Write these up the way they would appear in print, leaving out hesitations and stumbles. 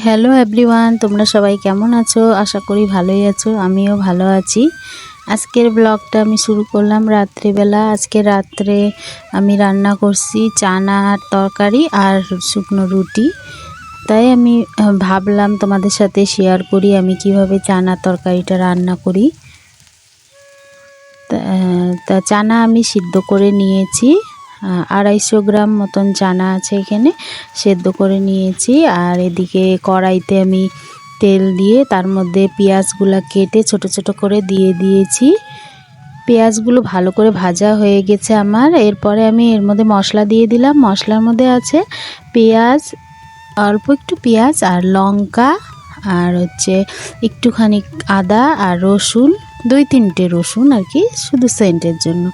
Hello everyone, তোমরা সবাই কেমন আছো? আশা করি ভালোই আছো। আমিও ভালো আছি। আজকের ব্লগটা আমি শুরু করলাম রাত্রিবেলা। আজকে রাত্রে আমি রান্না করছি চানার তরকারি আর শুকনো রুটি। তাই আমি ভাবলাম তোমাদের সাথে শেয়ার করি আমি কিভাবে চানার তরকারিটা রান্না করি। তা চানা আমি সিদ্ধ করে নিয়েছি। 250 গ্রাম মতন চানা আছে এখানে, সেদ্ধ করে নিয়েছি। আর এদিকে কড়াইতে আমি তেল দিয়ে তার মধ্যে পেঁয়াজগুলো কেটে ছোট ছোট করে দিয়ে দিয়েছি। পেঁয়াজগুলো ভালো করে ভাজা হয়ে গেছে আমার। এরপরে আমি এর মধ্যে মশলা দিয়ে দিলাম। মশলার মধ্যে আছে পেঁয়াজ, অল্প একটু পেঁয়াজ আর লঙ্কা, আর একটুখানি আদা আর রসুন, 2-3টে রসুন আর কি, শুধু সেন্টের জন্য।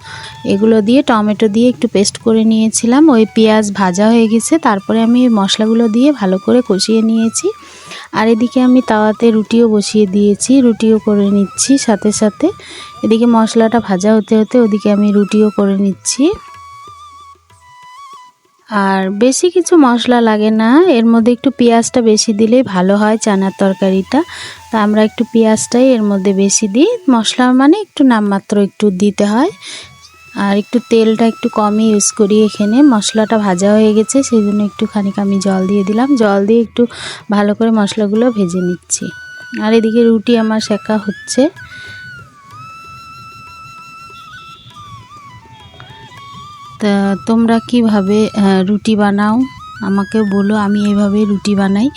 এগুলো দিয়ে টমেটো দিয়ে একটু পেস্ট করে নিয়েছিলাম। ওই পেঁয়াজ ভাজা হয়ে গেছে, তারপরে আমি মশলাগুলো দিয়ে ভালো করে কষিয়ে নিয়েছি। আর এদিকে আমি তাওয়াতে রুটিও বসিয়ে দিয়েছি, রুটিও করে নিচ্ছি সাথে সাথে। এদিকে মশলাটা ভাজা হতে হতে ওদিকে আমি রুটিও করে নিচ্ছি। আর বেশি কিছু মশলা লাগে না, এর মধ্যে একটু পেঁয়াজটা বেশি দিলেই ভালো হয় চানার তরকারিটা। তা আমরা একটু পেঁয়াজটাই এর মধ্যে বেশি দিই। মশলা মানে একটু নামমাত্র একটু দিতে হয়। আর একটু তেলটা একটু কমই ইউজ করি এখানে। মশলাটা ভাজা হয়ে গেছে, সেই জন্য একটুখানি আমি জল দিয়ে দিলাম। জল দিয়ে একটু ভালো করে মশলাগুলো ভেজে নিচ্ছি। আর এদিকে রুটি আমার সেকা হচ্ছে। তা তোমরা কিভাবে রুটি বানাও আমাকে বলো। আমি এইভাবে রুটি বানাই।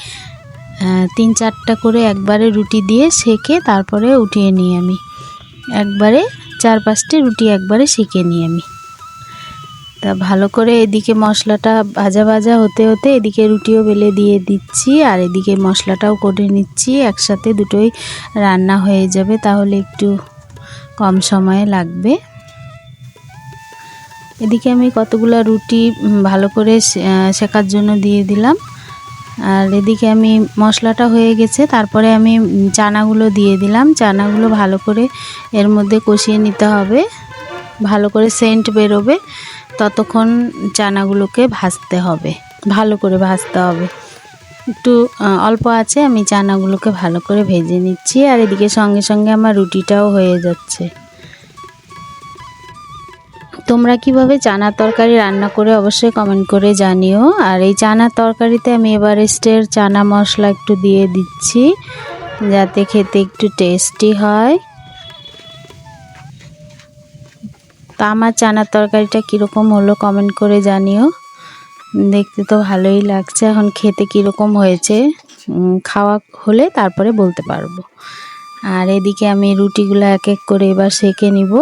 3-4টা করে একবারে রুটি দিয়ে সেকে তারপরে উঠিয়ে নিই আমি। একবারে 4-5টে রুটি একবারে সেকে নিই আমি। তা ভালো করে এদিকে মশলাটা ভাজা ভাজা হতে হতে এদিকে রুটিও বেলে দিয়ে দিচ্ছি, আর এদিকে মশলাটাও করে নিচ্ছি। একসাথে দুটোই রান্না হয়ে যাবে, তাহলে একটু কম সময়ে লাগবে। এদিকে আমি কতগুলো রুটি ভালো করে সেকার জন্য দিয়ে দিলাম। আর এদিকে আমি মশলাটা হয়ে গেছে, তারপরে আমি চানাগুলো দিয়ে দিলাম। চানাগুলো ভালো করে এর মধ্যে কষিয়ে নিতে হবে, ভালো করে সেন্ট বেরোবে ততক্ষণ চানাগুলোকে ভাজতে হবে, ভালো করে ভাজতে হবে। একটু অল্প আছে আমি চানাগুলোকে ভালো করে ভেজে নিচ্ছি। আর এদিকে সঙ্গে সঙ্গে আমার রুটিটাও হয়ে যাচ্ছে। তোমরা কিভাবে চানার তরকারি রান্না করে অবশ্যই কমেন্ট করে জানিও। আর এই চানার তরকারিতে আমি এভারেস্টের চানা মশলা একটু দিয়ে দিচ্ছি, যাতে খেতে একটু টেস্টি হয়। তা আমার চানার তরকারিটা কীরকম হলো কমেন্ট করে জানিও। দেখতে তো ভালোই লাগছে, এখন খেতে কীরকম হয়েছে খাওয়া হলে তারপরে বলতে পারবো। আর এদিকে আমি রুটিগুলো এক এক করে এবার সেঁকে নিব।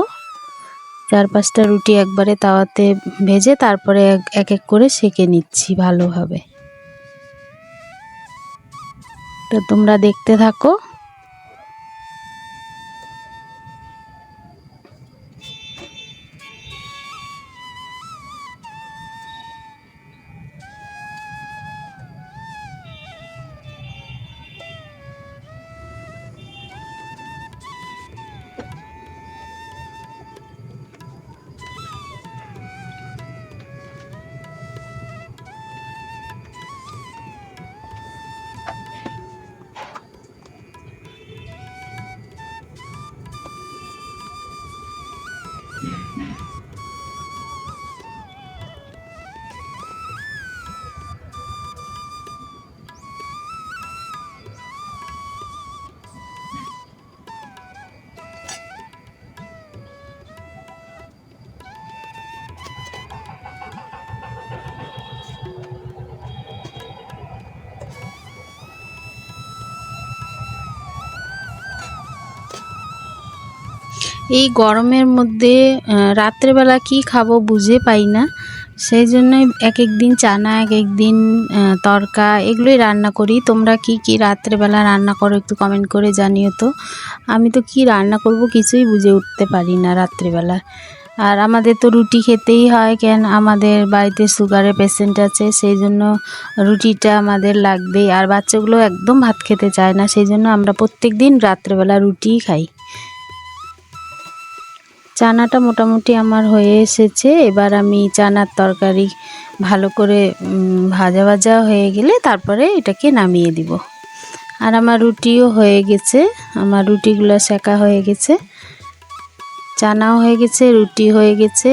4-5টা রুটি একবারে তাওয়াতে ভেজে তারপরে এক এক করে সেঁকে নিচ্ছি ভালোভাবে। তো তোমরা দেখতে থাকো। এই গরমের মধ্যে রাত্রেবেলা কি খাবো বুঝে পাই না, সেই জন্যই এক এক দিন চানা, এক এক দিন তরকা, এগুলোই রান্না করি। তোমরা কি কি রাত্রেবেলা রান্না করো একটু কমেন্ট করে জানিও তো। আমি তো কি রান্না করব কিছুই বুঝে উঠতে পারি না রাত্রেবেলা। আর আমাদের তো রুটি খেতেই হয়, কেন আমাদের বাড়িতে সুগারের পেশেন্ট আছে, সেই জন্য রুটিটা আমাদের লাগবেই। আর বাচ্চাগুলো একদম ভাত খেতে চায় না, সেই জন্য আমরা প্রত্যেক দিন রাত্রেবেলা রুটিই খাই। চানাটা মোটামুটি আমার হয়ে এসেছে। এবার আমি চানার তরকারি ভালো করে ভাজা ভাজা হয়ে গেলে তারপরে এটাকে নামিয়ে দিব। আর আমার রুটিও হয়ে গেছে, আমার রুটিগুলো সেকা হয়ে গেছে, চানাও হয়ে গেছে, রুটি হয়ে গেছে।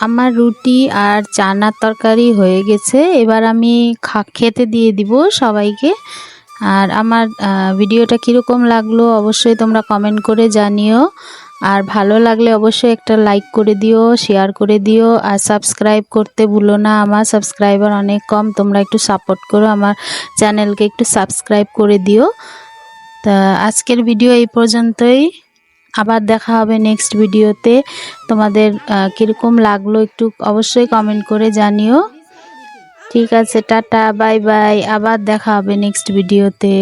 আমার রুটি আর চানার তরকারি হয়ে গেছে। এবার আমি খেতে দিয়ে দিব সবাইকে। আর আমার ভিডিওটা কীরকম লাগলো অবশ্যই তোমরা কমেন্ট করে জানিও। আর ভালো লাগলে অবশ্যই একটা লাইক করে দিও, শেয়ার করে দিও, আর সাবস্ক্রাইব করতে ভুলো না। আমার সাবস্ক্রাইবার অনেক কম, তোমরা একটু সাপোর্ট করো, আমার চ্যানেলকে একটু সাবস্ক্রাইব করে দিও। তা আজকের ভিডিও এই পর্যন্তই। আবার দেখা হবে নেক্সট ভিডিওতে। তোমাদের কীরকম লাগলো একটু অবশ্যই কমেন্ট করে জানিও। ঠিক আছে, টাটা, বাই বাই, আবার দেখা হবে নেক্সট ভিডিওতে।